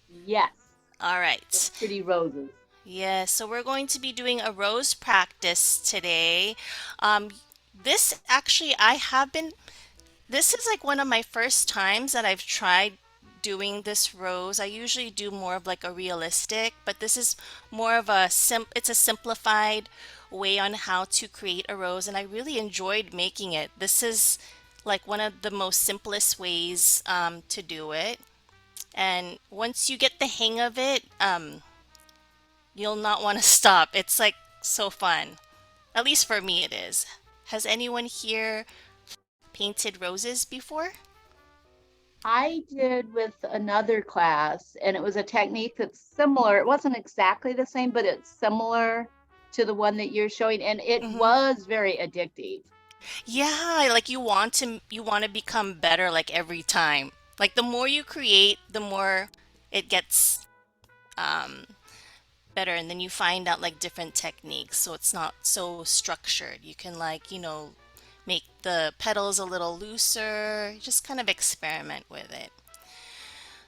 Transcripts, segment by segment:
Yes, All the right. pretty roses. Yes, so we're going to be doing a rose practice today. Um, this actually, this is like one of my first times that I've tried doing this rose. I usually do more of like a realistic, but this is more of it's a simplified way on how to create a rose, and I really enjoyed making it. This is like one of the most simplest ways to do it. And once you get the hang of it, you'll not want to stop. It's like so fun. At least for me, it is. Has anyone here painted roses before? I did with another class, and it was a technique that's similar. It wasn't exactly the same, but it's similar to the one that you're showing, and it Hmm. was very addictive. Yeah, like you want to become better like every time. Like the more you create, the more it gets um better, and then you find out like different techniques so it's not so structured. You can make the petals a little looser, just kind of experiment with it.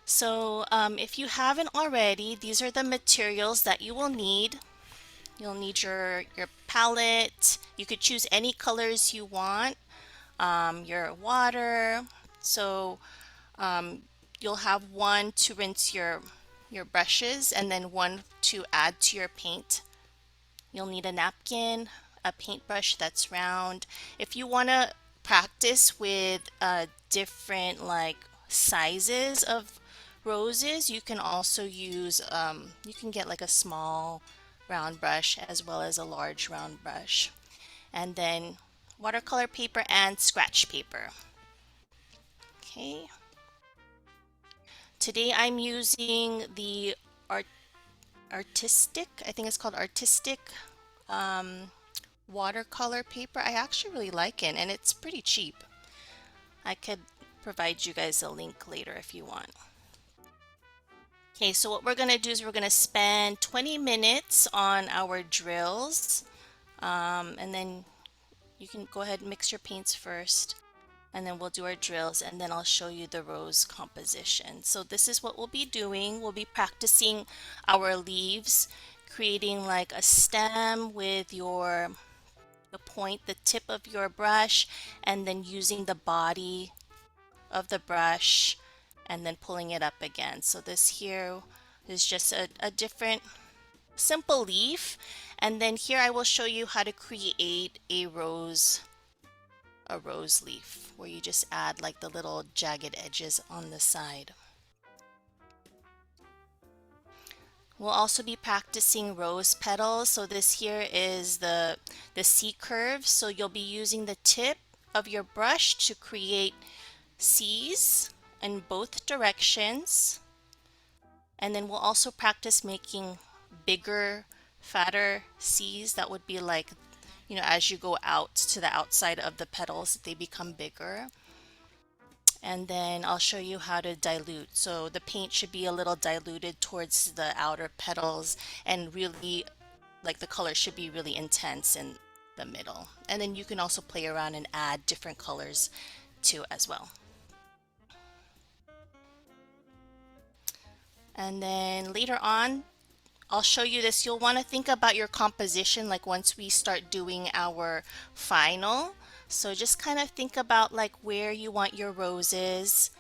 So, if you haven't already, these are the materials that you will need. You'll need your palette. You could choose any colors you want. Your water. So, um, you'll have one to rinse your brushes, and then one to add to your paint. You'll need a napkin, a paintbrush that's round. If you want to practice with different like sizes of roses, you can also use, you can get like a small round brush as well as a large round brush. And then watercolor paper and scratch paper. Okay. Today I'm using the art artistic, I think it's called artistic um, watercolor paper. I actually really like it and it's pretty cheap. I could provide you guys a link later if you want. Okay, so what we're gonna do is we're gonna spend 20 minutes on our drills, and then you can go ahead and mix your paints first, and then we'll do our drills, and then I'll show you the rose composition. So this is what we'll be doing. We'll be practicing our leaves, creating like a stem with the point, the tip of your brush, and then using the body of the brush and then pulling it up again. So this here is just a different simple leaf. And then here I will show you how to create a rose leaf where you just add like the little jagged edges on the side. We'll also be practicing rose petals. So this here is the C curve. So you'll be using the tip of your brush to create C's in both directions. And then we'll also practice making bigger, fatter C's. That would be like, as you go out to the outside of the petals, they become bigger. And then I'll show you how to dilute. So the paint should be a little diluted towards the outer petals and really like the color should be really intense in the middle. And then you can also play around and add different colors too as well. And then later on, I'll show you this. You'll want to think about your composition like once we start doing our final. So just kind of think about like where you want your roses.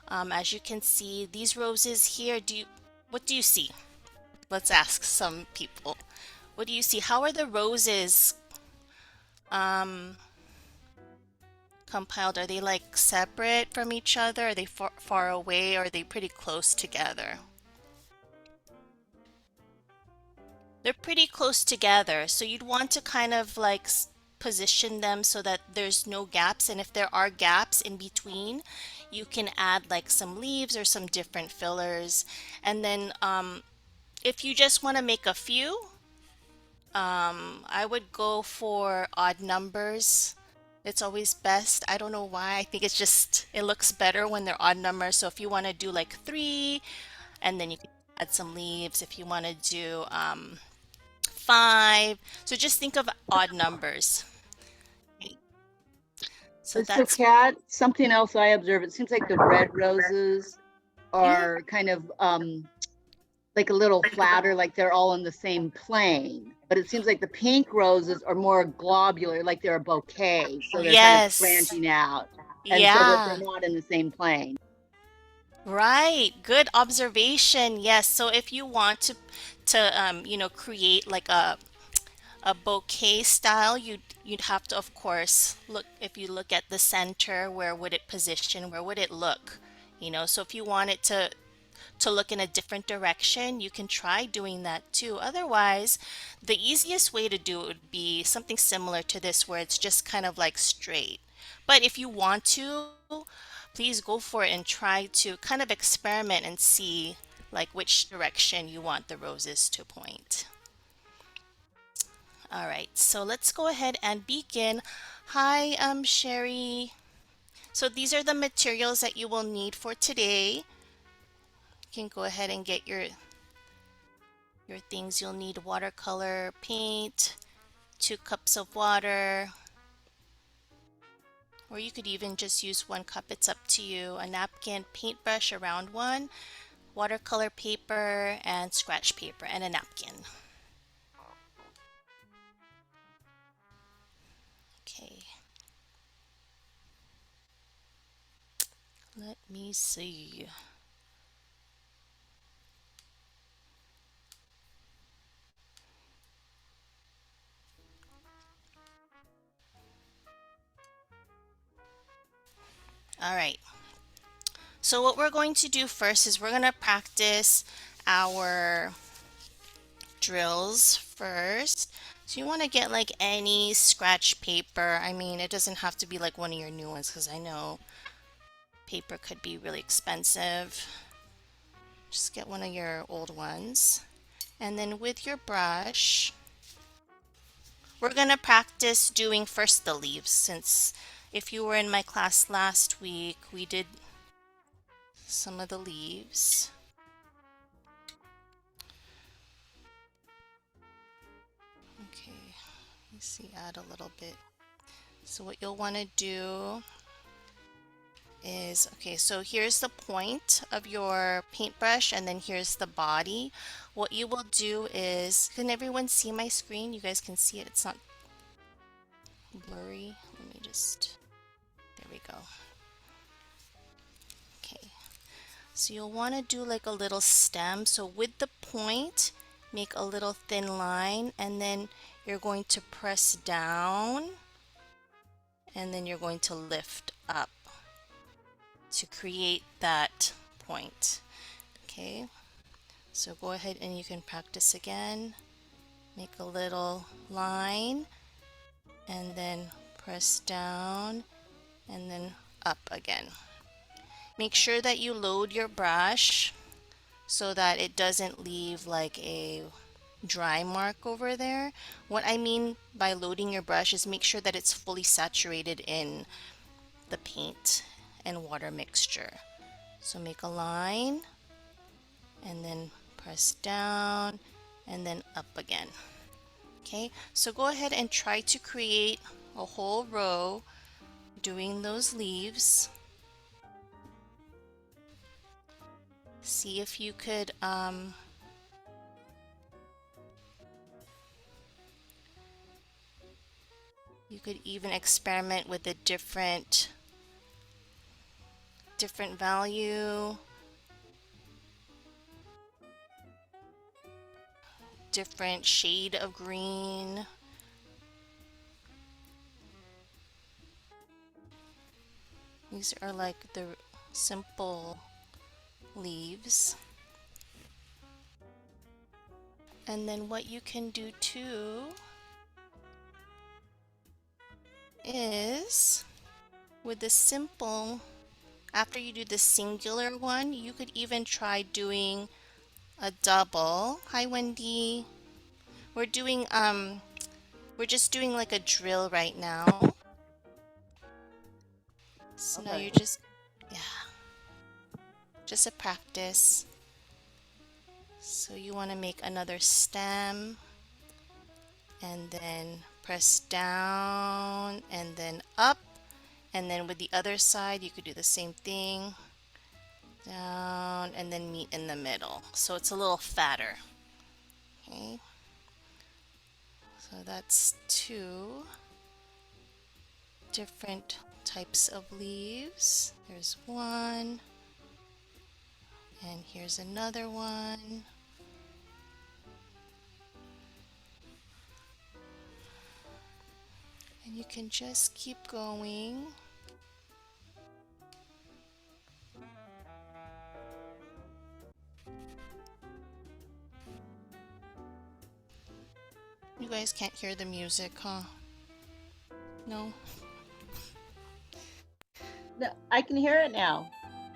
As you can see, these roses here, what do you see? Let's ask some people. What do you see? How are the roses um, compiled? Are they like separate from each other? Are they far away? Or are they pretty close together? They're pretty close together, so you'd want to kind of like position them so that there's no gaps. And if there are gaps in between, you can add like some leaves or some different fillers. And then if you just want to make a few, I would go for odd numbers. It's always best. I don't know why. I think it looks better when they're odd numbers. So if you want to do like three, and then you can add some leaves. If you want to do five. So just think of odd numbers. So So, that's Kat, something else I observe, it seems like the red roses mhm. are kind of like a little flatter, like they're all in the same plane. But it seems like the pink roses are more globular, like they're a bouquet. So they're kind of Yes. branching out. And so that they're Yeah. not in the same plane. Right. Good observation. Yes. So if you want to create like a bouquet style, you'd have to, of course, look if you look at the center, where would it position? Where would it look? So if you want it to look in a different direction, you can try doing that too. Otherwise, the easiest way to do it would be something similar to this, where it's just kind of like straight. But if you want to, please go for it and try to kind of experiment and see like which direction you want the roses to point. All right, so let's go ahead and begin. Hi, Sherry. So these are the materials that you will need for today. You can go ahead and get your things. You'll need watercolor paint, 2 cups of water, or you could even just use 1 cup. It's up to you. A napkin, paintbrush around one, watercolor paper, and scratch paper, and a napkin. Okay, let me see. All right. So what we're going to do first is we're going to practice our drills first. So you want to get like any scratch paper. I mean, it doesn't have to be like one of your new ones, because I know paper could be really expensive. Just get one of your old ones. And then with your brush, we're going to practice doing first the leaves, since if you were in my class last week, we did some of the leaves. Okay, let me see, add a little bit. So what you'll want to do is, okay, so here's the point of your paintbrush, and then here's the body. What you will do is, can everyone see my screen? You guys can see it. It's not blurry. Let me just, there we go. Okay, so you'll want to do like a little stem. So with the point, make a little thin line, and then you're going to press down, and then you're going to lift up to create that point. Okay, so go ahead and you can practice again. Make a little line, and then press down, and then up again. Make sure that you load your brush so that it doesn't leave like a dry mark over there. What I mean by loading your brush is make sure that it's fully saturated in the paint and water mixture. So make a line, and then press down, and then up again. Okay, so go ahead and try to create a whole row doing those leaves. See if you could you could even experiment with a different value, different shade of green. These are like the simple leaves. And then what you can do too is, with the simple, after you do the singular one, you could even try doing a double. Hi, Wendy. We're doing we're just doing like a drill right now. So now Okay. you're just, yeah, just a practice. So you want to make another stem, and then press down, and then up. And then with the other side, you could do the same thing. down, and then meet in the middle. So it's a little fatter. Okay, so that's two different types of leaves. There's one, and here's another one. And you can just keep going. You guys can't hear the music, huh? No? No, I can hear it now.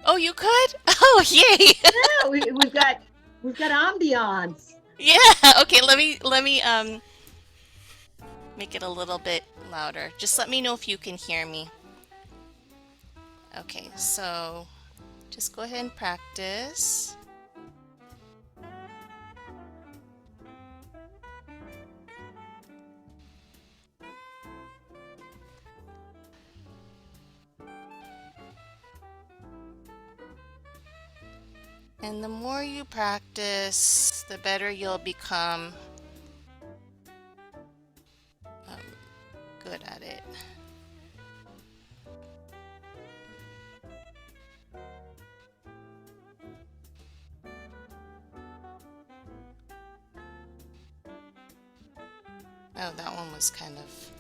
Oh, you could? Oh, yay! Yeah, we've got ambiance. Yeah. Okay, let me make it a little bit louder. Just let me know if you can hear me. Okay, so just go ahead and practice. And the more you practice, the better you'll become good at it. Oh, that one was kind of...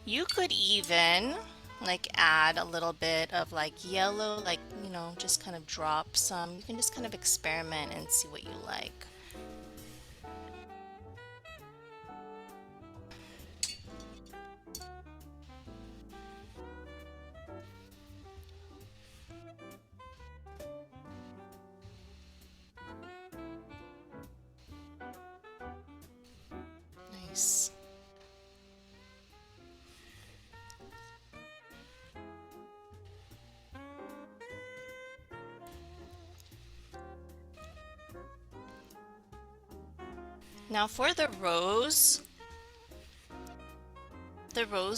You could even like add a little bit of like yellow, like, you know, just kind of drop some. You can just kind of experiment and see what you like. Nice. Now for the rose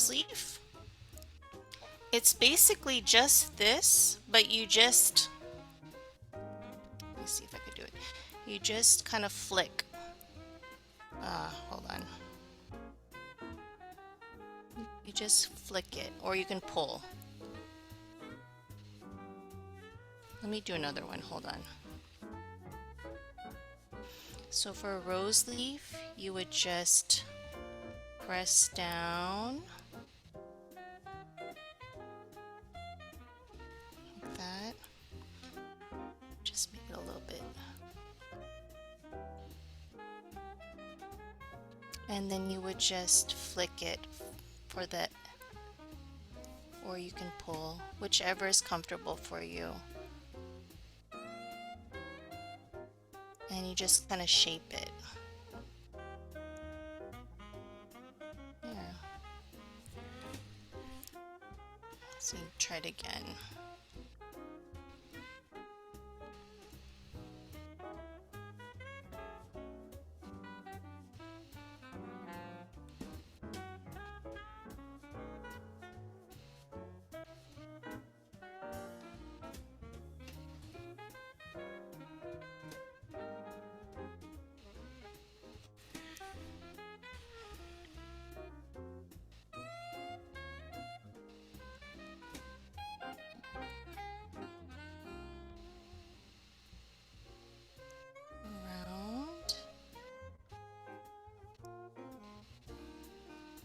leaf, it's basically just this, but you just, let me see if I could do it. You just kind of flick. Hold on. You just flick it, or you can pull. Let me do another one, hold on. So for a rose leaf, you would just press down like that. Just make it a little bit. And then you would just flick it for that, or you can pull, whichever is comfortable for you. And you just kind of shape it. Yeah. So you try it again. Around.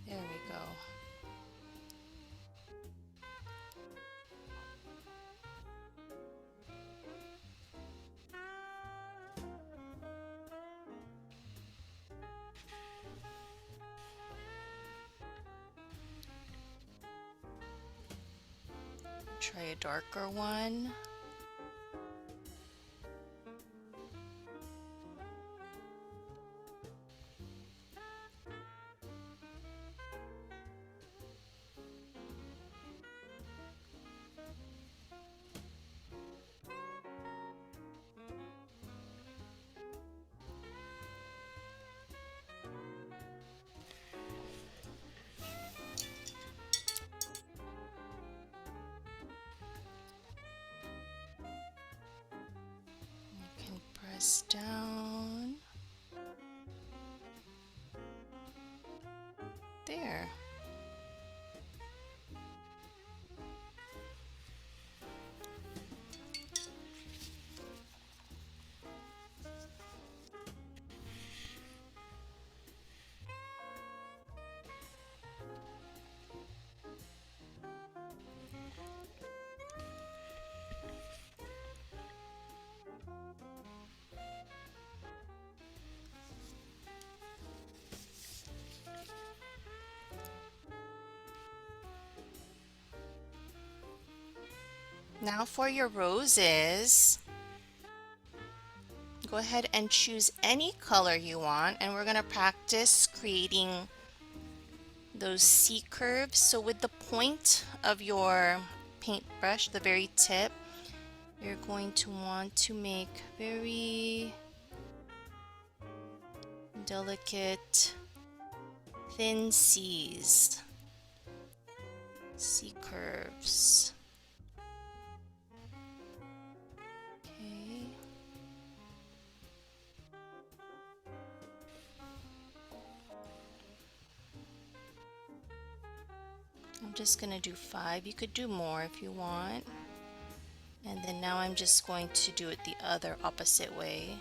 There we go. Try a darker one. Press down. There. Now for your roses, go ahead and choose any color you want, and we're going to practice creating those C curves. So with the point of your paintbrush, the very tip, you're going to want to make very delicate thin C's, C curves. Okay. I'm just gonna do 5. You could do more if you want. And then now I'm just going to do it the other opposite way.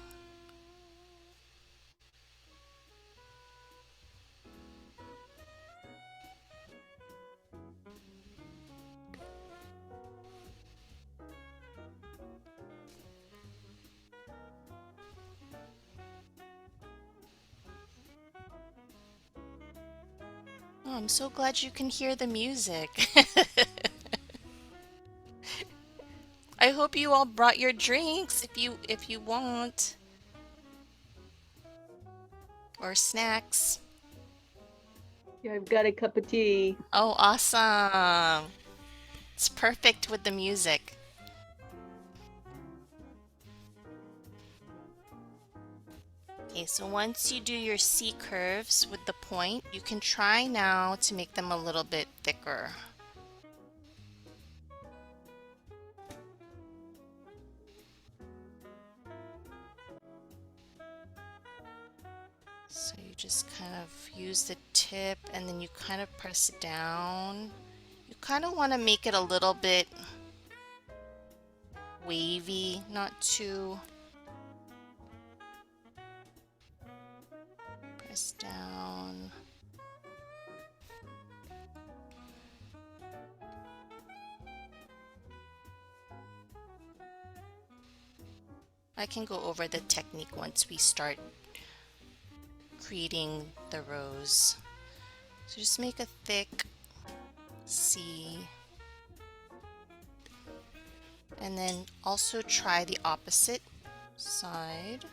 Oh, I'm so glad you can hear the music. I hope you all brought your drinks if you want, or snacks. Yeah, I've got a cup of tea. Oh, awesome. It's perfect with the music. Okay, so once you do your C curves with the point, you can try now to make them a little bit thicker. So you just kind of use the tip and then you kind of press down. You kind of want to make it a little bit wavy, not too. Press down. I can go over the technique once we start creating the rose. So just make a thick C. And then also try the opposite side.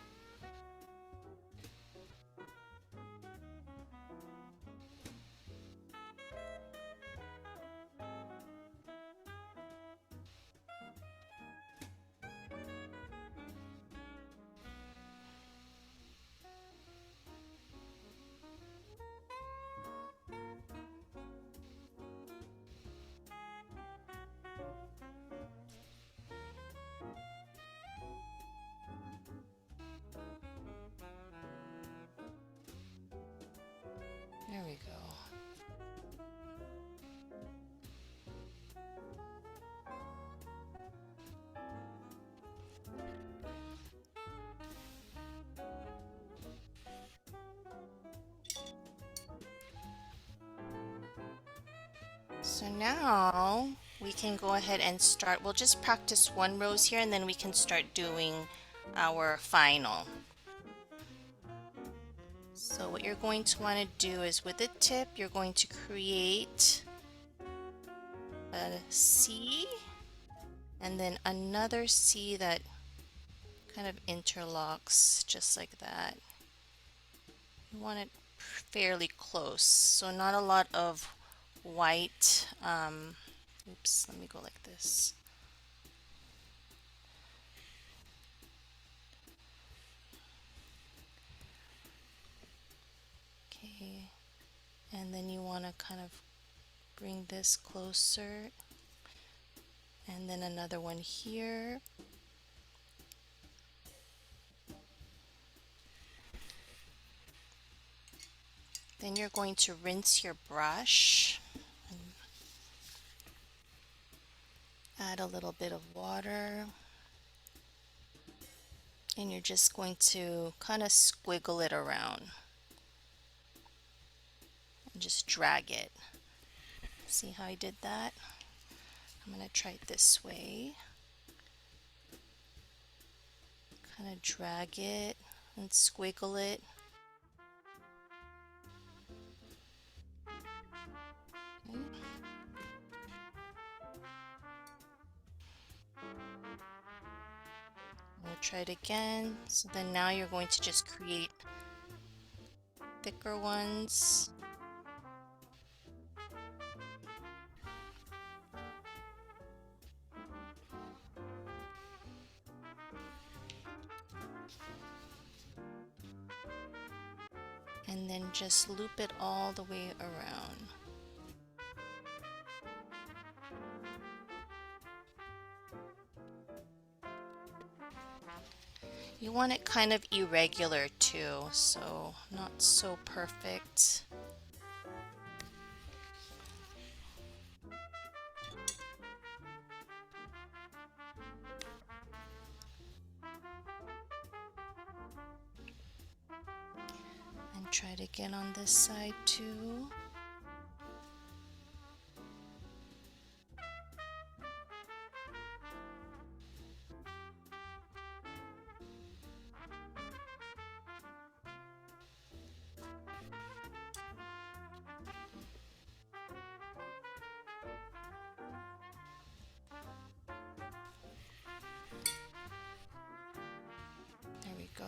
There we go. So now we can go ahead and start. We'll just practice one rose here and then we can start doing our final. So what you're going to want to do is with the tip, you're going to create a C and then another C that kind of interlocks just like that. You want it fairly close, so not a lot of white. Oops, let me go like this. Okay, and then you want to kind of bring this closer, and then another one here. Then you're going to rinse your brush, add a little bit of water, and you're just going to kind of squiggle it around and just drag it. See how I did that? I'm going to try it this way. Kind of drag it and squiggle it. Okay. We'll try it again. So then now you're going to just create thicker ones. And then just loop it all the way around. You want it kind of irregular too, so not so perfect. And try it again on this side too. There we go.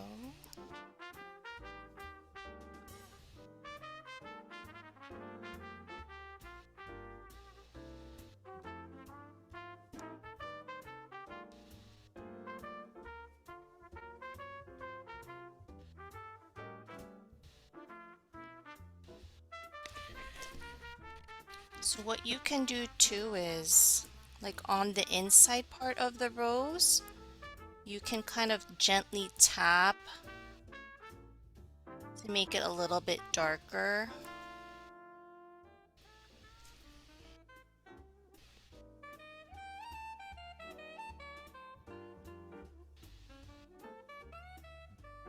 So what you can do too is, like on the inside part of the rose, you can kind of gently tap to make it a little bit darker.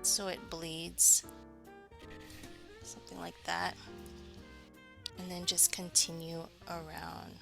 So it bleeds, something like that. And then just continue around.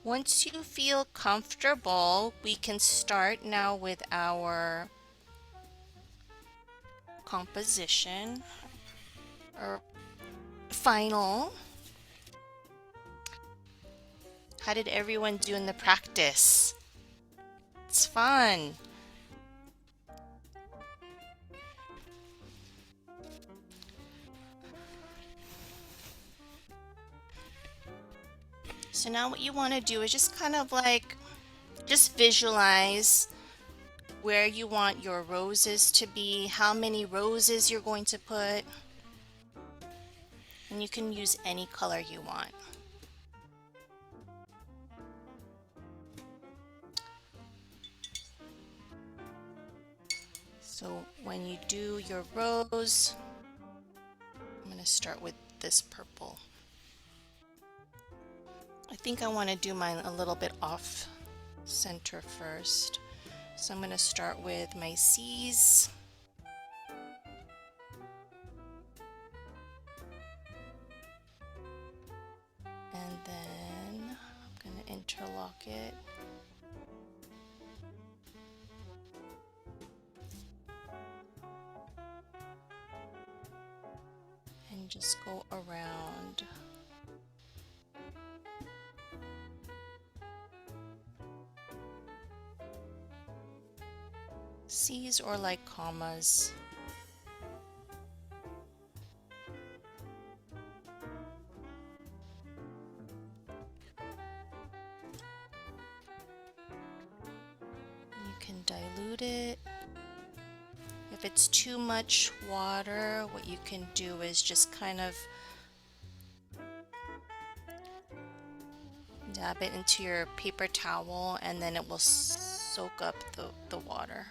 Once you feel comfortable, we can start now with our composition or final. How did everyone do in the practice? It's fun. So now what you want to do is just kind of like, just visualize where you want your roses to be, how many roses you're going to put, and you can use any color you want. So when you do your rose, I'm going to start with this purple. I think I want to do mine a little bit off center first. So I'm going to start with my C's. And then I'm going to interlock it. And just go around. C's or like commas. You can dilute it. If it's too much water, what you can do is just kind of dab it into your paper towel and then it will soak up the water.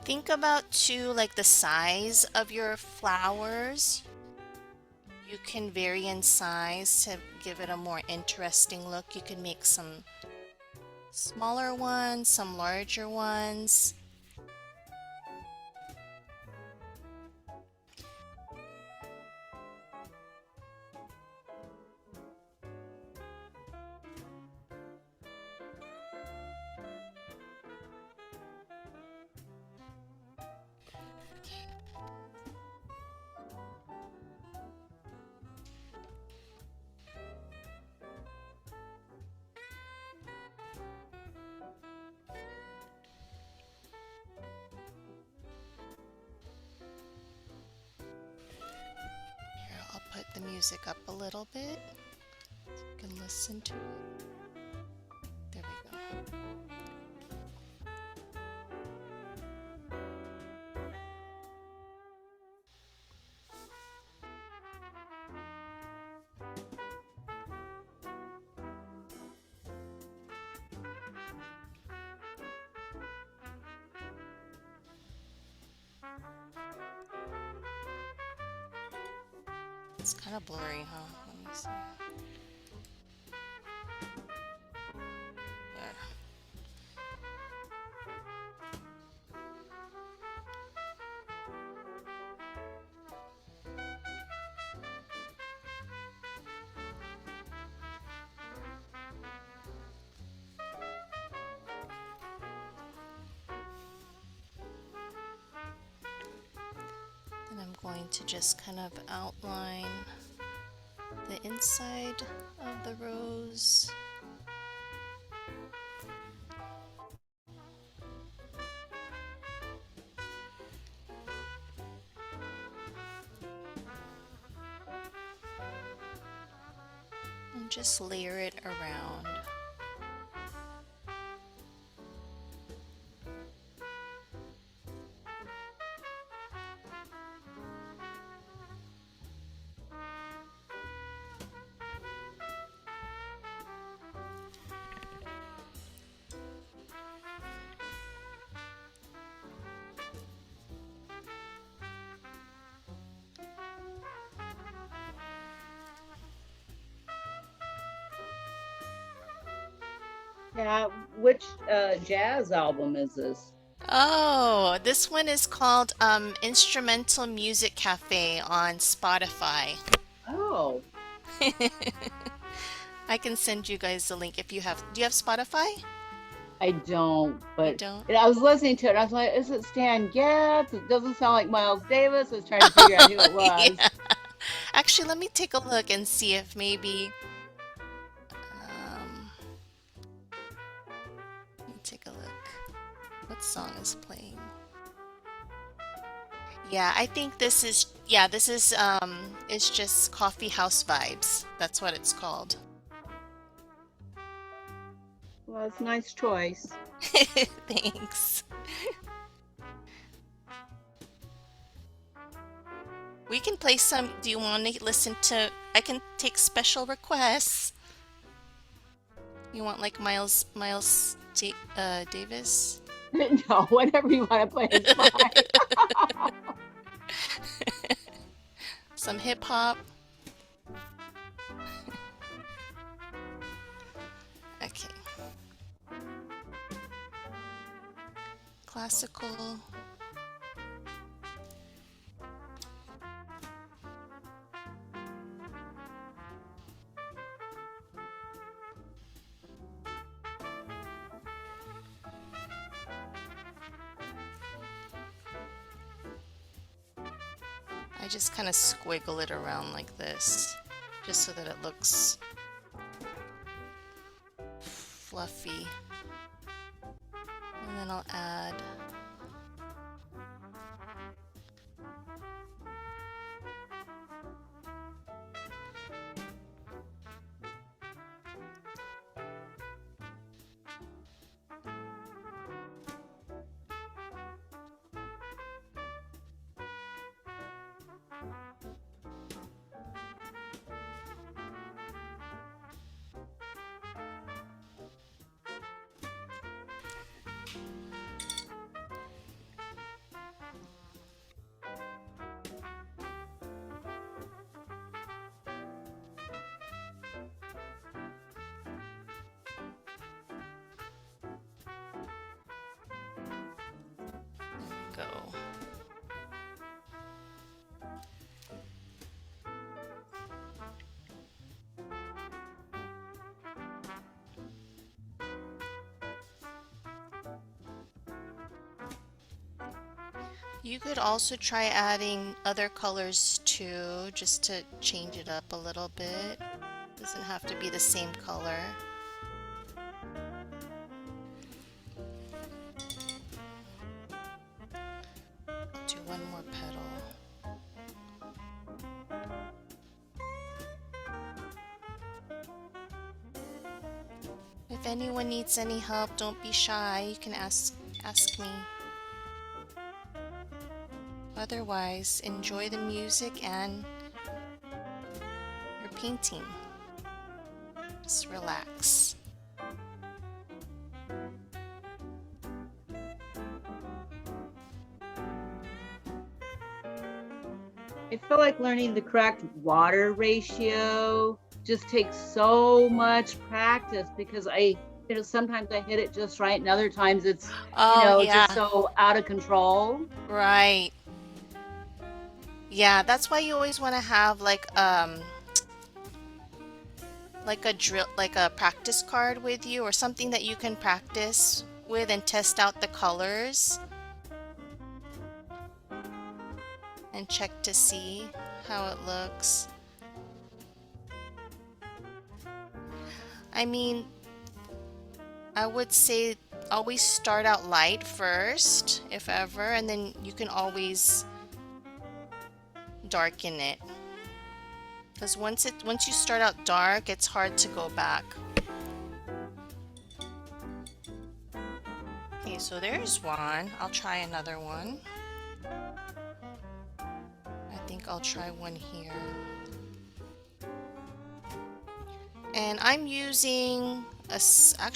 Think about too, like the size of your flowers. You can vary in size to give it a more interesting look. You can make some smaller ones, some larger ones. Here, I'll put the music up a little bit so you can listen to it. There we go. It's kind of blurry, huh? Let me see. There. And I'm going to just kind of outline the inside of the rose. And just layer it around. Yeah, which jazz album is this? Oh, this one is called Instrumental Music Cafe on Spotify. Oh, I can send you guys the link if you have. Do you have Spotify? I don't, You but don't? I was listening to it. I was like, is it Stan Getz? It doesn't sound like Miles Davis. I was trying to figure out who it was. Yeah. Actually, let me take a look and see if maybe. Um, let me take a look. What song is playing? Yeah, I think this is. Yeah, this is. It's just Coffee House Vibes. That's what it's called. Well, it's a nice choice. Thanks. We can play some. Do you want to listen to? I can take special requests. You want like Davis? No, whatever you want to play is fine. Some hip hop. Okay. Classical. just kind of squiggle it around like this, just so that it looks fluffy. And then I'll add go. You could also try adding other colors too, just to change it up a little bit. Doesn't have to be the same color. I'll do one more petal. If anyone needs any help, don't be shy. You can ask me. Otherwise, enjoy the music and your painting. Just relax. I feel like learning the correct water ratio just takes so much practice because sometimes I hit it just right and other times it's, Oh, just yeah, so out of control. right. Yeah, that's why you always want to have like a drill, like a practice card with you, or something that you can practice with and test out the colors and check to see how it looks. I mean, I would say always start out light first, if ever, and then you can always darken it. Because once you start out dark, it's hard to go back. Okay, so there's one. I'll try another one. I think I'll try one here. And I'm using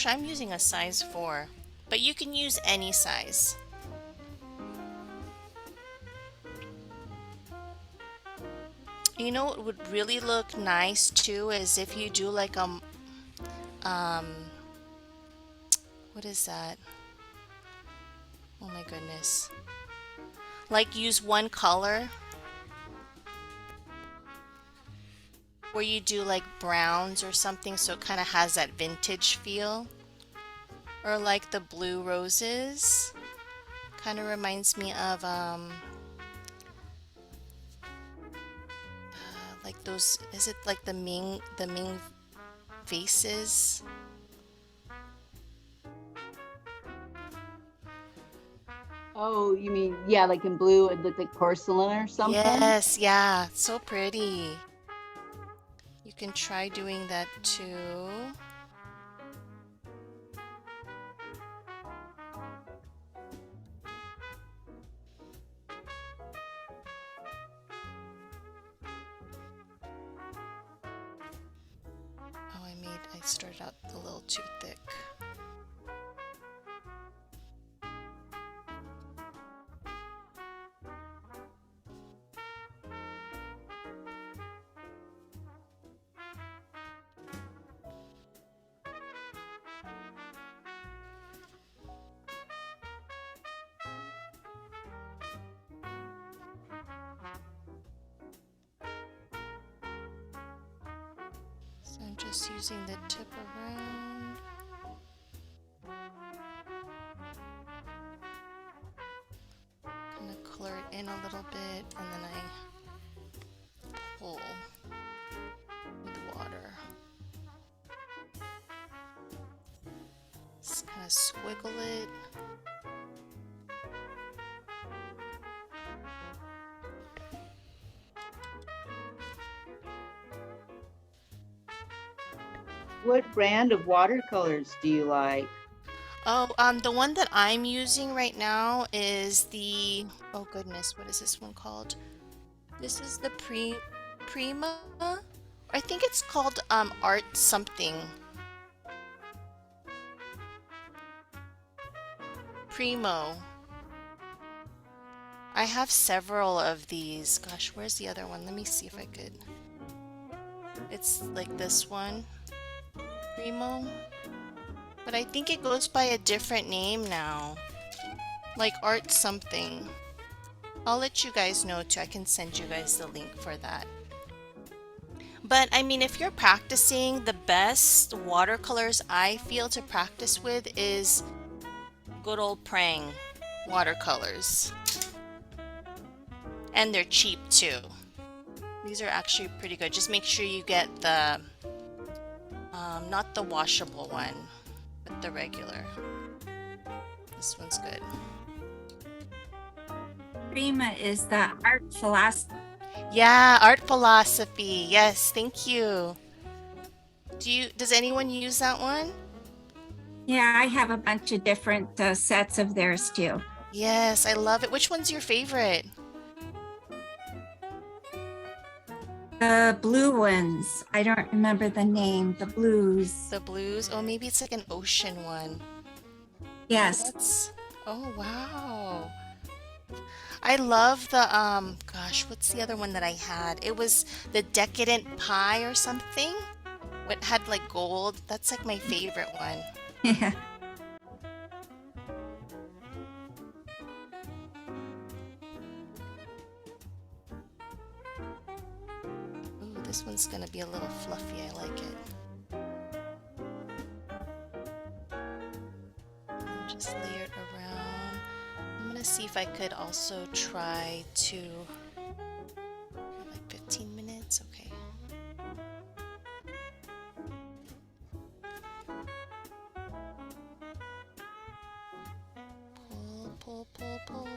I'm using a size 4, but you can use any size. You know what would really look nice too is if you do like um what is that? Oh my goodness. Like use one color where you do like browns or something so it kind of has that vintage feel. Or like the blue roses. Kind of reminds me of like those, is it like the Ming vases? Oh, you mean, yeah, like in blue, it looked like porcelain or something? Yes, yeah, so pretty. You can try doing that too. Oh, I started out a little too thick. So I'm just using the tip around. Kind of color it in a little bit, and then I pull with water. Just kind of squiggle it. What brand of watercolors do you like? Oh, the one that I'm using right now is the, oh goodness, what is this one called? This is the Prima. I think it's called Art something. Primo. I have several of these. Gosh, where's the other one? Let me see if I could. It's like this one, Primo. But I think it goes by a different name now. Like Art something. I'll let you guys know too. I can send you guys the link for that. But I mean, if you're practicing, the best watercolors I feel to practice with is good old Prang watercolors. And they're cheap too. These are actually pretty good. Just make sure you get the, not the washable one, but the regular. This one's good. Prima is the art philosophy. Yeah, art philosophy. Yes, thank you. Does anyone use that one? Yeah, I have a bunch of different sets of theirs too. Yes, I love it. Which one's your favorite? The blue ones, I don't remember the name, the blues. The blues? Oh, maybe it's like an ocean one. Yes. Oh, wow. I love the, gosh, what's the other one that I had? It was the Decadent Pie or something. It had like gold. That's like my favorite one. Yeah. Ooh, this one's gonna be a little fluffy. I like it. And just layer it around. I'm gonna see if I could also try to like 15 minutes. Okay. Pull, pull, pull, pull.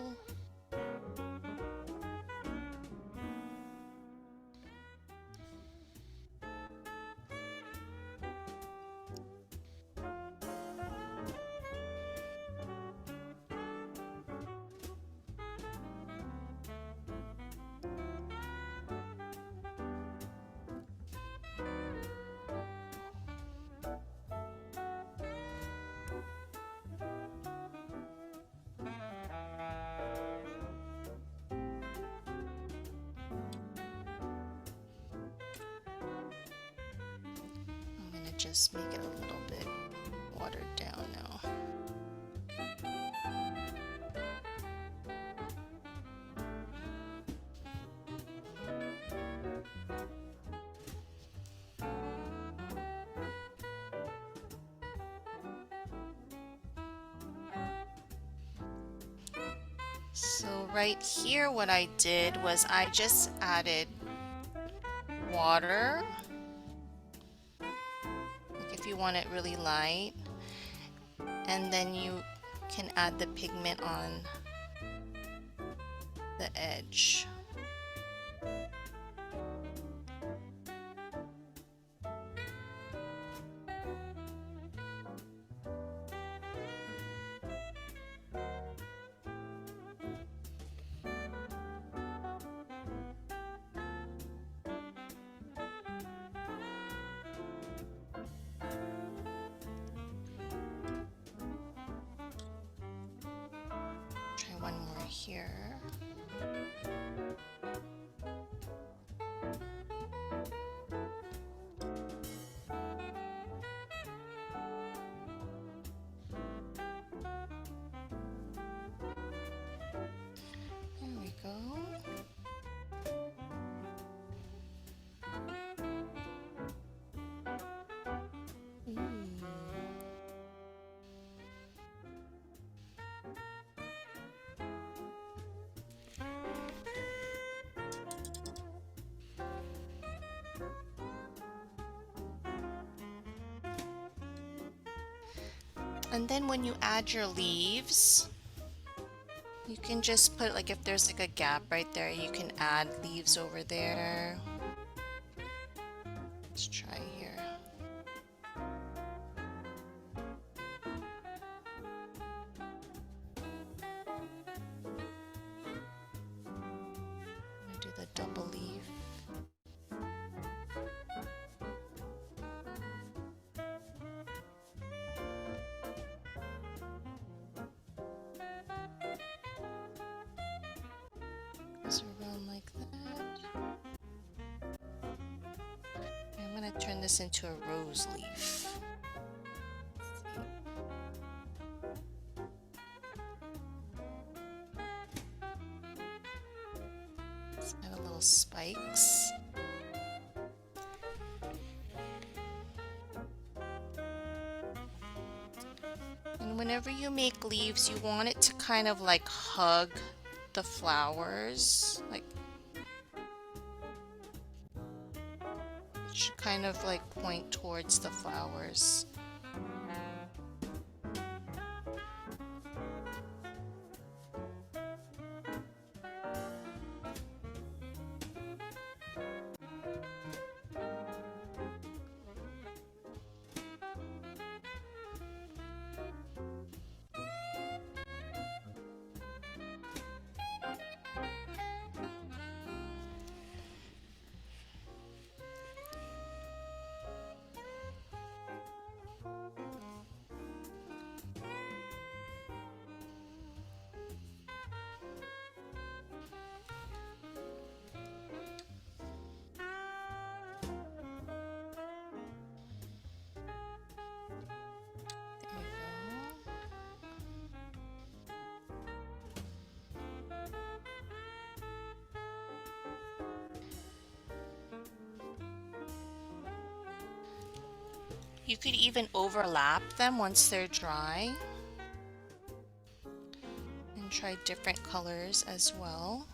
I'm gonna just make it a little bit watered down now. So right here what I did was I just added water, like if you want it really light, and then you can add the pigment on the edge. Try one more here. There we go. Ooh. And then when you add your leaves, you can just put, like, if there's like a gap right there, you can add leaves over there. Let's try here. I'm gonna do the double leaf. Goes around like that. I'm gonna turn this into a rose leaf. Let's add a little spikes. And whenever you make leaves, you want it to kind of like hug the flowers. Like, it should kind of like point towards the flowers. There you go. You could even overlap them once they're dry and try different colors as well.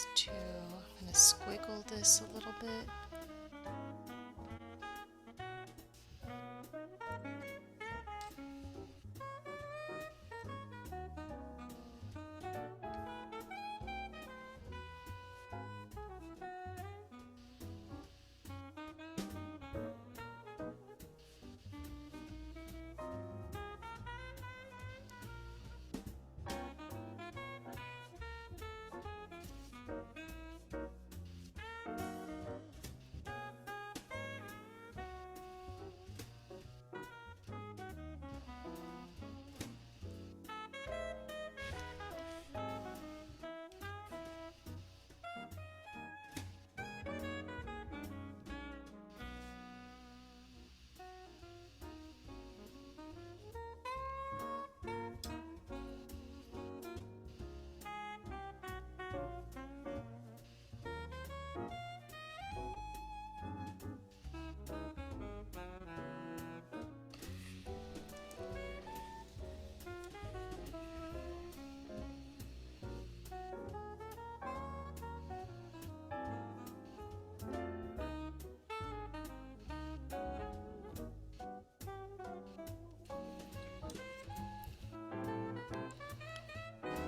I'm gonna squiggle this a little bit.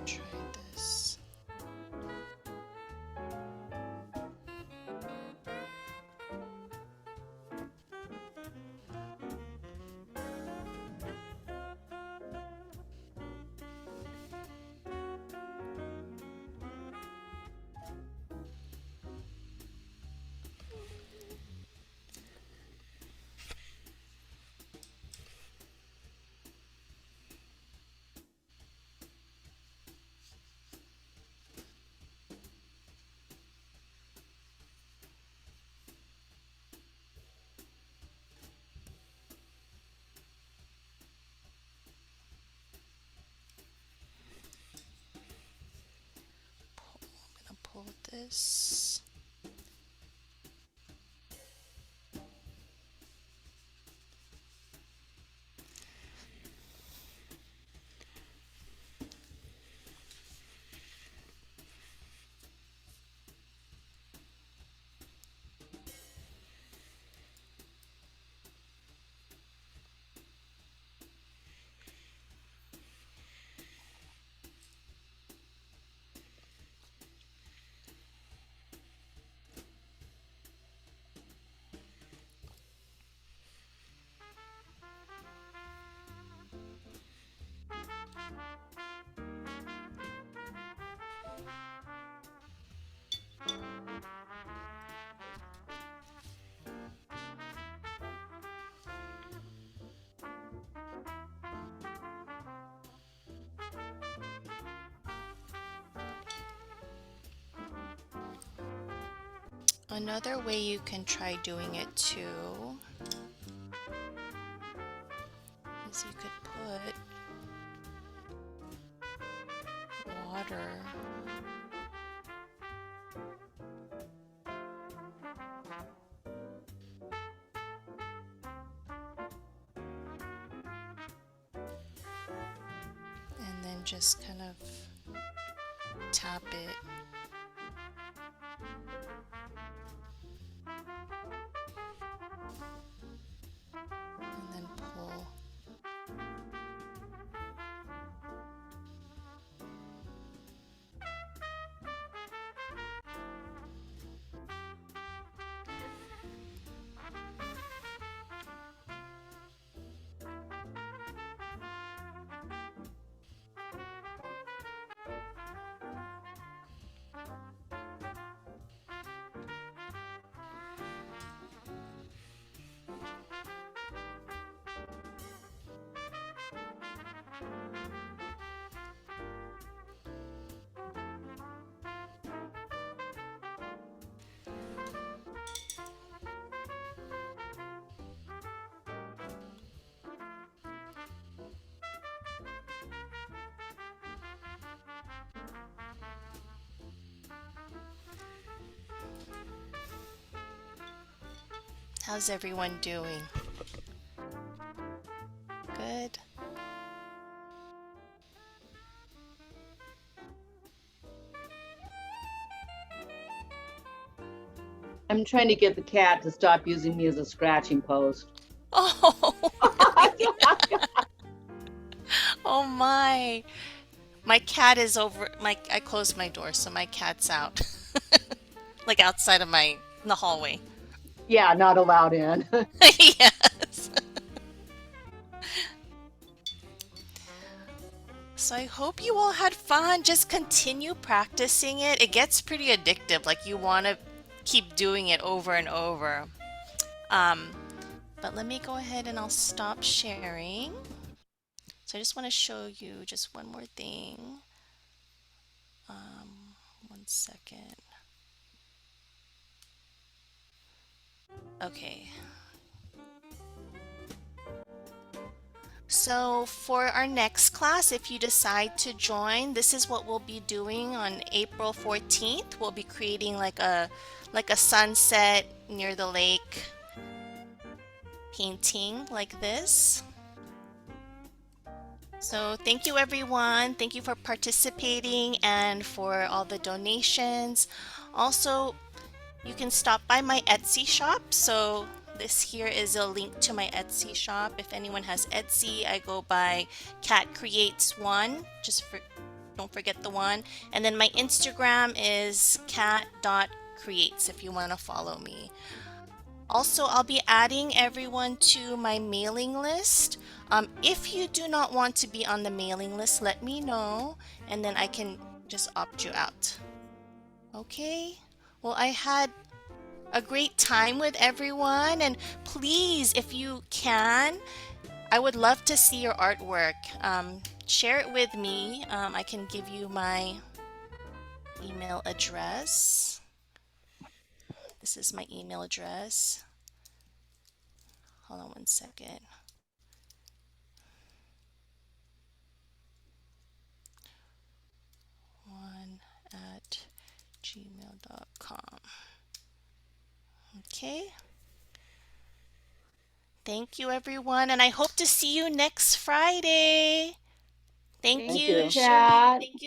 Try this. I'm gonna pull this. Another way you can try doing it too is you could put water and then just kind of tap it. And then pull. How's everyone doing? Good. I'm trying to get the cat to stop using me as a scratching post. Oh, really? Oh my. My cat is over my I closed my door, so my cat's out. Like outside of my in the hallway. Yeah, not allowed in. Yes. So I hope you all had fun. Just continue practicing it. It gets pretty addictive. Like you want to keep doing it over and over. Um, but let me go ahead and I'll stop sharing. So I just want to show you just one more thing. 1 second. Okay. So for our next class, if you decide to join, this is what we'll be doing on April 14th. We'll be creating like a sunset near the lake painting like this. So thank you everyone. Thank you for participating and for all the donations. Also, you can stop by my Etsy shop. So this here is a link to my Etsy shop. If anyone has Etsy, I go by Cat Creates One. Don't forget the one. And then my Instagram is cat.creates if you want to follow me. Also, I'll be adding everyone to my mailing list. If you do not want to be on the mailing list, let me know and then I can just opt you out. Okay? Well, I had a great time with everyone, and please, if you can, I would love to see your artwork. Share it with me. I can give you my email address. This is my email address. Hold on 1 second. one@gmail.com. Okay. Thank you, everyone, and I hope to see you next Friday. Thank Thank you, you. Shirley. Cat. Thank you.